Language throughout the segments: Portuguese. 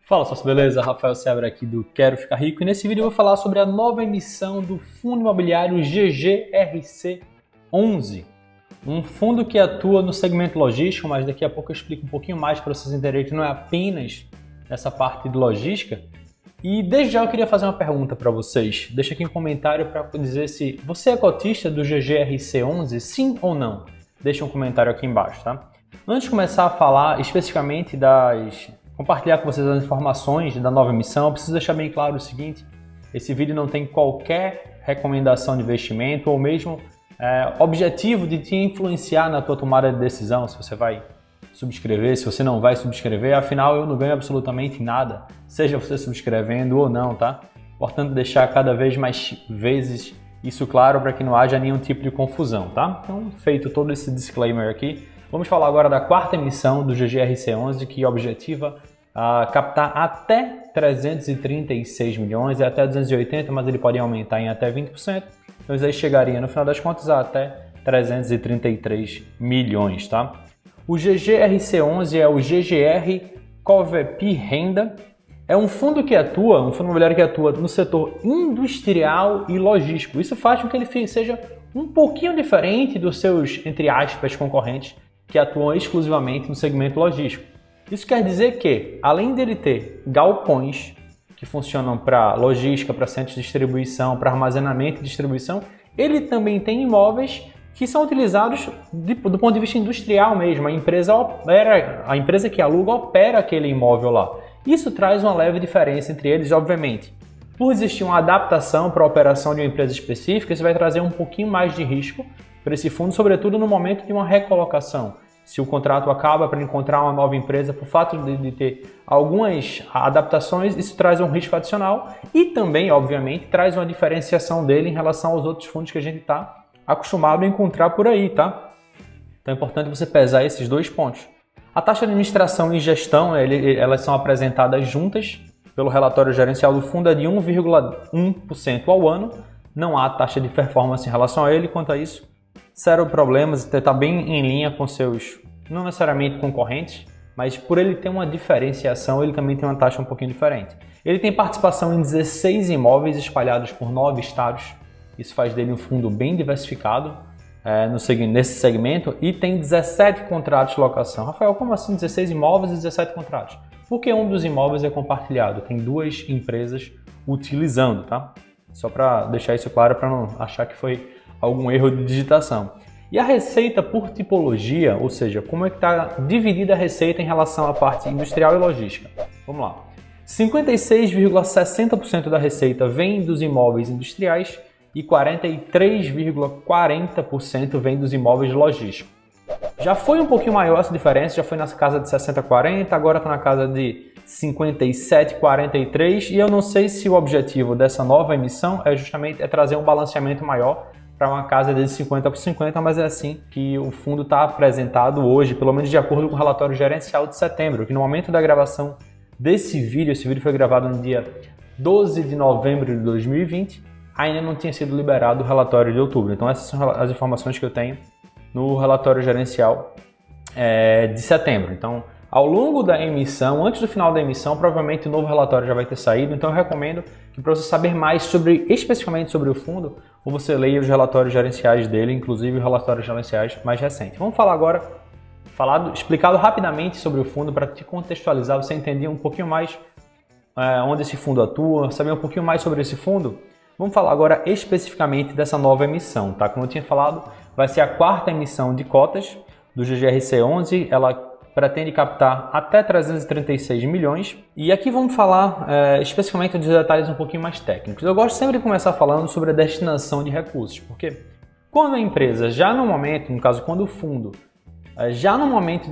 Fala, sócio, beleza? Rafael Seabra aqui do Quero Ficar Rico, e nesse vídeo eu vou falar sobre a nova emissão do fundo imobiliário GGRC11, um fundo que atua no segmento logístico, mas daqui a pouco eu explico um pouquinho mais para vocês entenderem que não é apenas essa parte de logística. E desde já eu queria fazer uma pergunta para vocês. Deixa aqui um comentário para dizer se você é cotista do GGRC11, sim ou não. Deixa um comentário aqui embaixo, tá? Antes de começar a falar especificamente compartilhar com vocês as informações da nova emissão, eu preciso deixar bem claro o seguinte: esse vídeo não tem qualquer recomendação de investimento ou mesmo objetivo de te influenciar na tua tomada de decisão, se você vai subscrever, se você não vai subscrever. Afinal, eu não ganho absolutamente nada, seja você subscrevendo ou não, tá? Portanto, deixar cada vez mais vezes isso claro para que não haja nenhum tipo de confusão, tá? Então, feito todo esse disclaimer aqui, vamos falar agora da quarta emissão do GGRC11, que objetiva captar até 336 milhões, até 280, mas ele pode aumentar em até 20%. Então isso aí chegaria, no final das contas, a até 333 milhões, tá? O GGRC11 é o GGR Covep Renda. É um fundo imobiliário que atua no setor industrial e logístico. Isso faz com que ele seja um pouquinho diferente dos seus, entre aspas, concorrentes, que atuam exclusivamente no segmento logístico. Isso quer dizer que, além dele ter galpões que funcionam para logística, para centros de distribuição, para armazenamento e distribuição, ele também tem imóveis que são utilizados do ponto de vista industrial mesmo. A empresa que aluga opera aquele imóvel lá. Isso traz uma leve diferença entre eles, obviamente. Por existir uma adaptação para a operação de uma empresa específica, isso vai trazer um pouquinho mais de risco para esse fundo, sobretudo no momento de uma recolocação. Se o contrato acaba para encontrar uma nova empresa, por fato de ter algumas adaptações, isso traz um risco adicional e também, obviamente, traz uma diferenciação dele em relação aos outros fundos que a gente está acostumado a encontrar por aí, tá? Então é importante você pesar esses dois pontos. A taxa de administração e gestão, elas são apresentadas juntas pelo relatório gerencial do fundo, é de 1,1% ao ano. Não há taxa de performance em relação a ele. Quanto a isso, zero problemas, está bem em linha com seus, não necessariamente concorrentes, mas por ele ter uma diferenciação, ele também tem uma taxa um pouquinho diferente. Ele tem participação em 16 imóveis espalhados por 9 estados. Isso faz dele um fundo bem diversificado nesse segmento, e tem 17 contratos de locação. Rafael, como assim 16 imóveis e 17 contratos? Porque um dos imóveis é compartilhado, tem duas empresas utilizando, tá? Só para deixar isso claro, para não achar que foi algum erro de digitação. E a receita por tipologia, ou seja, como é que está dividida a receita em relação à parte industrial e logística? Vamos lá. 56,60% da receita vem dos imóveis industriais e 43,40% vem dos imóveis logísticos. Já foi um pouquinho maior essa diferença, já foi na casa de 60-40, agora está na casa de 57-43, e eu não sei se o objetivo dessa nova emissão é justamente trazer um balanceamento maior para uma casa de 50-50, mas é assim que o fundo está apresentado hoje, pelo menos de acordo com o relatório gerencial de setembro, que no momento da gravação desse vídeo, esse vídeo foi gravado no dia 12 de novembro de 2020, ainda não tinha sido liberado o relatório de outubro. Então essas são as informações que eu tenho no relatório gerencial de setembro. Então, ao longo da emissão, antes do final da emissão, provavelmente o novo relatório já vai ter saído. Então eu recomendo que, para você saber mais especificamente sobre o fundo, ou você leia os relatórios gerenciais dele, inclusive os relatórios gerenciais mais recentes. Vamos falar agora, explicado rapidamente sobre o fundo para te contextualizar, você entender um pouquinho mais onde esse fundo atua, saber um pouquinho mais sobre esse fundo. Vamos falar agora especificamente dessa nova emissão, tá? Como eu tinha falado, vai ser a quarta emissão de cotas do GGRC11, ela pretende captar até 336 milhões. E aqui vamos falar especificamente dos detalhes um pouquinho mais técnicos. Eu gosto sempre de começar falando sobre a destinação de recursos, porque quando a empresa, já no momento, no caso, quando o fundo, já no momento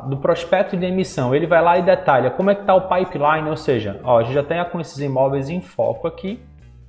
do prospecto de emissão, ele vai lá e detalha como é que está o pipeline, ou seja, a gente já tem com esses imóveis em foco aqui,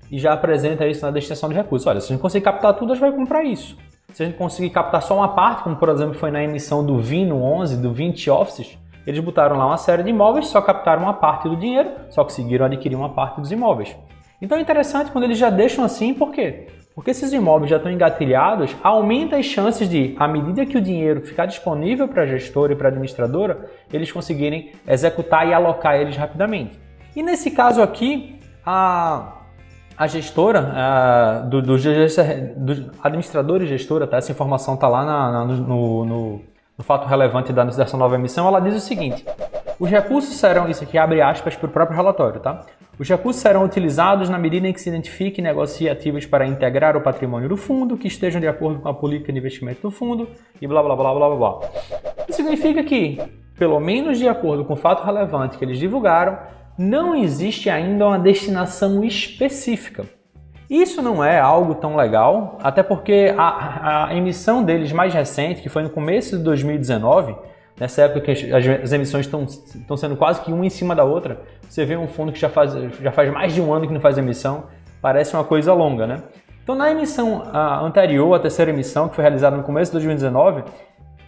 e já apresenta isso na destinação de recursos. Olha, se a gente conseguir captar tudo, a gente vai comprar isso. Se a gente conseguir captar só uma parte, como por exemplo foi na emissão do Vino 11, do 20 Offices, eles botaram lá uma série de imóveis, só captaram uma parte do dinheiro, só conseguiram adquirir uma parte dos imóveis. Então é interessante quando eles já deixam assim, por quê? Porque esses imóveis já estão engatilhados, aumenta as chances de, à medida que o dinheiro ficar disponível para a gestora e para a administradora, eles conseguirem executar e alocar eles rapidamente. E nesse caso aqui, a gestora, do administrador e gestora, tá? Essa informação está lá no fato relevante dessa nova emissão, ela diz o seguinte: os recursos serão, isso aqui abre aspas para o próprio relatório, tá? Os recursos serão utilizados na medida em que se identifique e negocie ativos para integrar o patrimônio do fundo, que estejam de acordo com a política de investimento do fundo e blá blá blá blá blá blá. Isso significa que, pelo menos de acordo com o fato relevante que eles divulgaram, não existe ainda uma destinação específica. Isso não é algo tão legal, até porque a emissão deles mais recente, que foi no começo de 2019, nessa época que as emissões estão sendo quase que uma em cima da outra, você vê um fundo que já faz mais de um ano que não faz emissão, parece uma coisa longa, né? Então, na emissão anterior, a terceira emissão, que foi realizada no começo de 2019,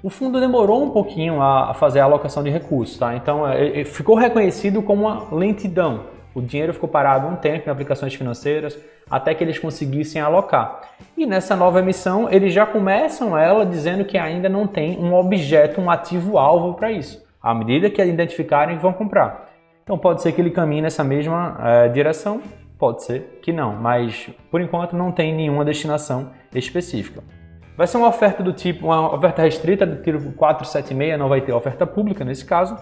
o fundo demorou um pouquinho a fazer a alocação de recursos, tá? Então, ficou reconhecido como uma lentidão. O dinheiro ficou parado um tempo em aplicações financeiras até que eles conseguissem alocar. E nessa nova emissão, eles já começam ela dizendo que ainda não tem um objeto, um ativo-alvo para isso. À medida que identificarem, vão comprar. Então pode ser que ele caminhe nessa mesma direção, pode ser que não, mas por enquanto não tem nenhuma destinação específica. Vai ser uma oferta do tipo, uma oferta restrita do tipo 476, não vai ter oferta pública nesse caso.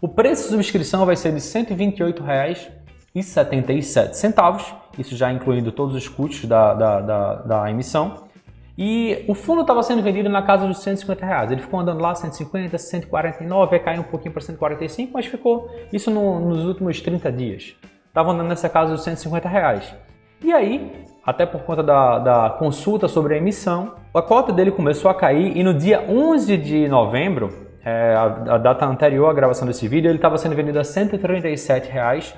O preço de subscrição vai ser de R$ 128,77, isso já incluindo todos os custos da emissão. E o fundo estava sendo vendido na casa dos R$ 150. Ele ficou andando lá 150, 149, vai cair um pouquinho para 145, mas ficou isso nos últimos 30 dias. Estava andando nessa casa dos R$ 150. E aí, até por conta da consulta sobre a emissão, a cota dele começou a cair e no dia 11 de novembro, a data anterior à gravação desse vídeo, ele estava sendo vendido a R$ 137,30.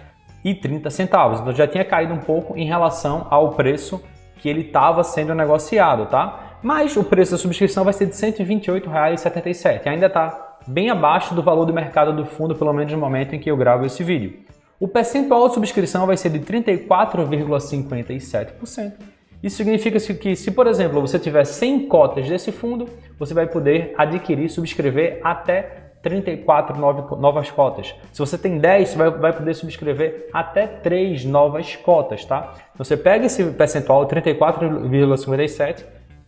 Então já tinha caído um pouco em relação ao preço que ele estava sendo negociado, tá? Mas o preço da subscrição vai ser de R$ 128,77. Ainda está bem abaixo do valor do mercado do fundo, pelo menos no momento em que eu gravo esse vídeo. O percentual de subscrição vai ser de 34,57%. Isso significa que se, por exemplo, você tiver 100 cotas desse fundo, você vai poder adquirir, subscrever até 34 novas cotas. Se você tem 10, você vai poder subscrever até 3 novas cotas, tá? Então você pega esse percentual, 34,57%,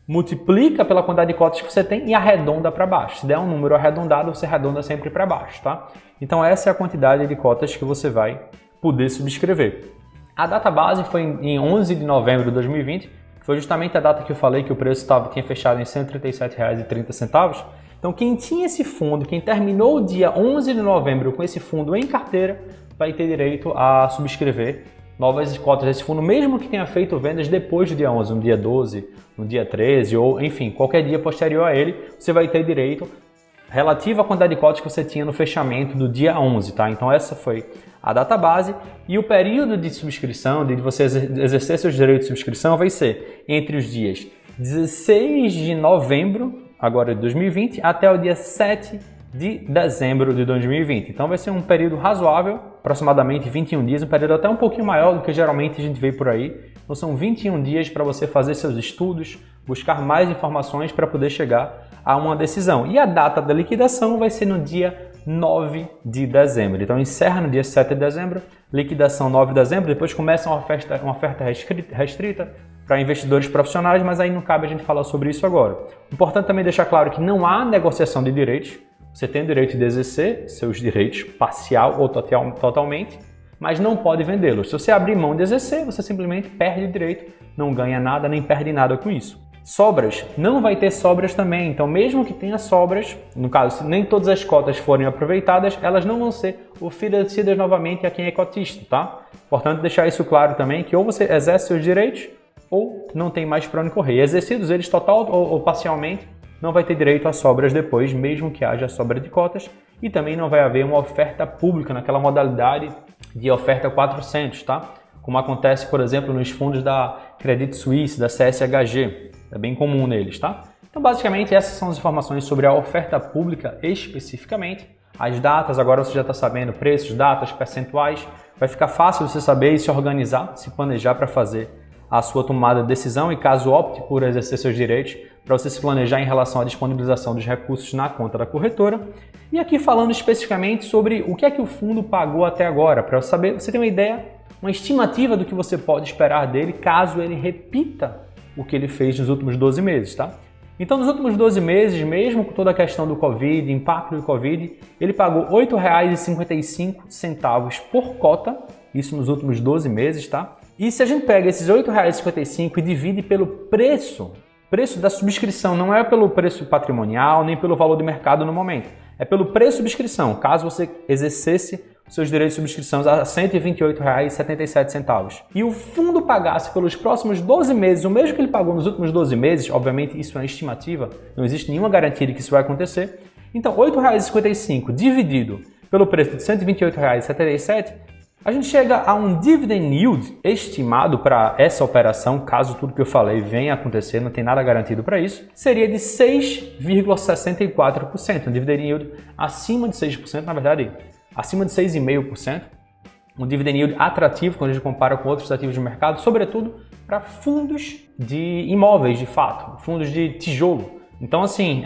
multiplica pela quantidade de cotas que você tem e arredonda para baixo. Se der um número arredondado, você arredonda sempre para baixo, tá? Então essa é a quantidade de cotas que você vai poder subscrever. A data base foi em 11 de novembro de 2020, que foi justamente a data que eu falei que o preço tinha fechado em R$ 137,30. Então quem tinha esse fundo, quem terminou o dia 11 de novembro com esse fundo em carteira, vai ter direito a subscrever novas cotas desse fundo, mesmo que tenha feito vendas depois do dia 11, no dia 12, no dia 13 ou enfim, qualquer dia posterior a ele, você vai ter direito relativo à quantidade de cotas que você tinha no fechamento do dia 11, tá? Então essa foi a data base e o período de subscrição, de você exercer seus direitos de subscrição, vai ser entre os dias 16 de novembro, agora de 2020, até o dia 7 de dezembro de 2020. Então vai ser um período razoável, aproximadamente 21 dias, um período até um pouquinho maior do que geralmente a gente vê por aí. Então são 21 dias para você fazer seus estudos, buscar mais informações para poder chegar a uma decisão. E a data da liquidação vai ser no dia 9 de dezembro. Então encerra no dia 7 de dezembro, liquidação 9 de dezembro, depois começa uma oferta restrita para investidores profissionais, mas aí não cabe a gente falar sobre isso agora. Importante também deixar claro que não há negociação de direitos. Você tem o direito de exercer seus direitos parcial ou totalmente, mas não pode vendê-los. Se você abrir mão de exercer, você simplesmente perde o direito, não ganha nada, nem perde nada com isso. Sobras, não vai ter sobras também, então mesmo que tenha sobras, no caso, se nem todas as cotas forem aproveitadas, elas não vão ser oferecidas novamente a quem é cotista, tá? Portanto, deixar isso claro também, que ou você exerce seus direitos, ou não tem mais para onde correr. Exercidos eles total ou parcialmente, não vai ter direito a sobras depois, mesmo que haja sobra de cotas, e também não vai haver uma oferta pública naquela modalidade de oferta 400, tá? Como acontece, por exemplo, nos fundos da Credit Suisse, da CSHG. É bem comum neles, tá? Então, basicamente, essas são as informações sobre a oferta pública especificamente. As datas, agora você já está sabendo, preços, datas, percentuais. Vai ficar fácil você saber e se organizar, se planejar para fazer a sua tomada de decisão e caso opte por exercer seus direitos, para você se planejar em relação à disponibilização dos recursos na conta da corretora. E aqui falando especificamente sobre o que é que o fundo pagou até agora, para saber, você ter uma ideia, uma estimativa do que você pode esperar dele caso ele repita o que ele fez nos últimos 12 meses, tá? Então, nos últimos 12 meses, mesmo com toda a questão do Covid, impacto do Covid, ele pagou R$ 8,55 por cota, isso nos últimos 12 meses, tá? E se a gente pega esses R$ 8,55 e divide pelo preço da subscrição, não é pelo preço patrimonial, nem pelo valor de mercado no momento, é pelo preço de subscrição, caso você exercesse seus direitos de subscrição a R$ 128,77. E o fundo pagasse pelos próximos 12 meses, o mesmo que ele pagou nos últimos 12 meses, obviamente isso é uma estimativa, não existe nenhuma garantia de que isso vai acontecer. Então, R$ 8,55 dividido pelo preço de R$ 128,77, a gente chega a um dividend yield estimado para essa operação, caso tudo que eu falei venha a acontecer, não tem nada garantido para isso, seria de 6,64%, um dividend yield acima de 6%, na verdade, acima de 6,5%, um dividend yield atrativo quando a gente compara com outros ativos de mercado, sobretudo para fundos de imóveis, de fato, fundos de tijolo. Então, assim,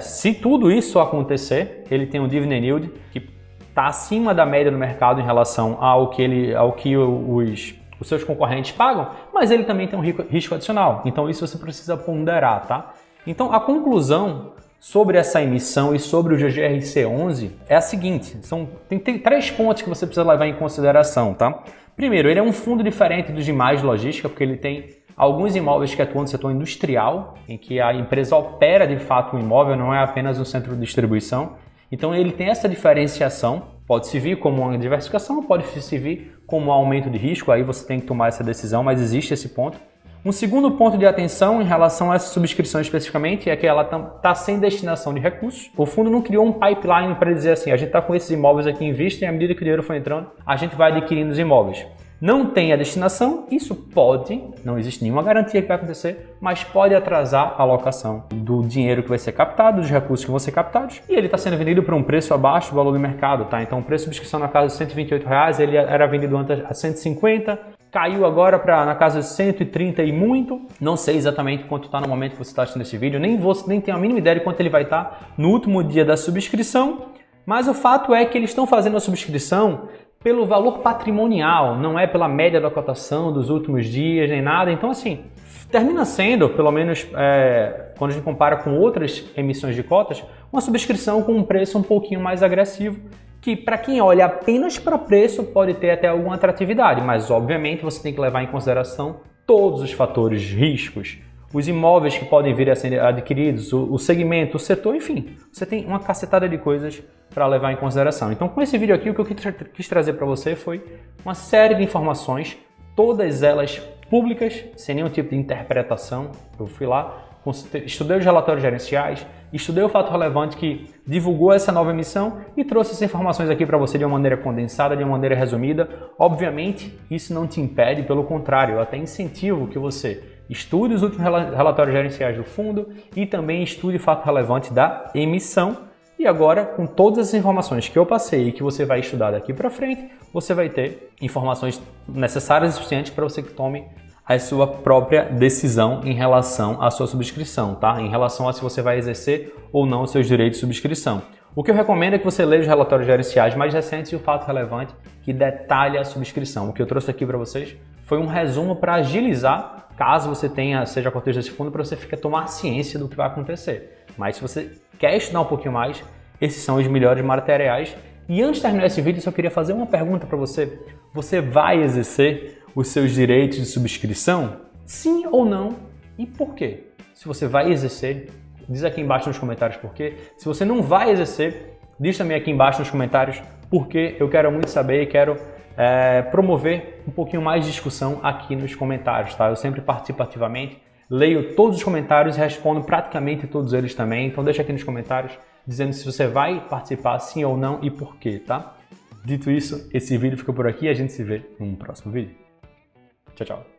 se tudo isso acontecer, ele tem um dividend yield que está acima da média do mercado em relação ao que os seus concorrentes pagam, mas ele também tem um risco adicional. Então, isso você precisa ponderar, tá? Então, a conclusão sobre essa emissão e sobre o GGRC11 é a seguinte, tem 3 pontos que você precisa levar em consideração, tá? Primeiro, ele é um fundo diferente dos demais de logística, porque ele tem alguns imóveis que atuam no setor industrial, em que a empresa opera de fato um imóvel, não é apenas um centro de distribuição. Então ele tem essa diferenciação, pode se vir como uma diversificação, pode se vir como um aumento de risco, aí você tem que tomar essa decisão, mas existe esse ponto. Um segundo ponto de atenção em relação a essa subscrição especificamente é que ela está sem destinação de recursos. O fundo não criou um pipeline para dizer assim, a gente está com esses imóveis aqui em vista e à medida que o dinheiro for entrando, a gente vai adquirindo os imóveis. Não tem a destinação, isso pode, não existe nenhuma garantia que vai acontecer, mas pode atrasar a alocação do dinheiro que vai ser captado, dos recursos que vão ser captados, e ele está sendo vendido por um preço abaixo do valor do mercado, tá? Então o preço de subscrição na casa de R$ 128, ele era vendido antes a 150, caiu agora na casa de 130 e muito, não sei exatamente quanto está no momento que você está assistindo esse vídeo, nem tenho a mínima ideia de quanto ele vai estar no último dia da subscrição, mas o fato é que eles estão fazendo a subscrição pelo valor patrimonial, não é pela média da cotação dos últimos dias, nem nada. Então, assim, termina sendo, pelo menos quando a gente compara com outras emissões de cotas, uma subscrição com um preço um pouquinho mais agressivo, que para quem olha apenas para preço pode ter até alguma atratividade, mas obviamente você tem que levar em consideração todos os fatores, riscos, os imóveis que podem vir a ser adquiridos, o segmento, o setor, enfim, você tem uma cacetada de coisas para levar em consideração. Então, com esse vídeo aqui, o que eu quis trazer para você foi uma série de informações, todas elas públicas, sem nenhum tipo de interpretação. Eu fui lá, estudei os relatórios gerenciais, estudei o fato relevante que divulgou essa nova emissão e trouxe essas informações aqui para você de uma maneira condensada, de uma maneira resumida. Obviamente, isso não te impede, pelo contrário, eu até incentivo que você estude os últimos relatórios gerenciais do fundo e também estude o fato relevante da emissão. E agora, com todas as informações que eu passei e que você vai estudar daqui para frente, você vai ter informações necessárias e suficientes para você que tome a sua própria decisão em relação à sua subscrição, tá? Em relação a se você vai exercer ou não os seus direitos de subscrição. O que eu recomendo é que você leia os relatórios gerenciais mais recentes e o fato relevante que detalha a subscrição. O que eu trouxe aqui para vocês foi um resumo para agilizar, caso você seja cotista desse fundo, para você tomar ciência do que vai acontecer. Mas se você quer estudar um pouquinho mais, esses são os melhores materiais. E antes de terminar esse vídeo, eu só queria fazer uma pergunta para você. Você vai exercer os seus direitos de subscrição? Sim ou não? E por quê? Se você vai exercer, diz aqui embaixo nos comentários por quê. Se você não vai exercer, diz também aqui embaixo nos comentários por quê. Eu quero muito saber e quero promover um pouquinho mais de discussão aqui nos comentários, tá? Eu sempre participo ativamente, leio todos os comentários e respondo praticamente todos eles também. Então deixa aqui nos comentários dizendo se você vai participar sim ou não e por quê, tá? Dito isso, esse vídeo fica por aqui e a gente se vê no próximo vídeo. Tchau, tchau.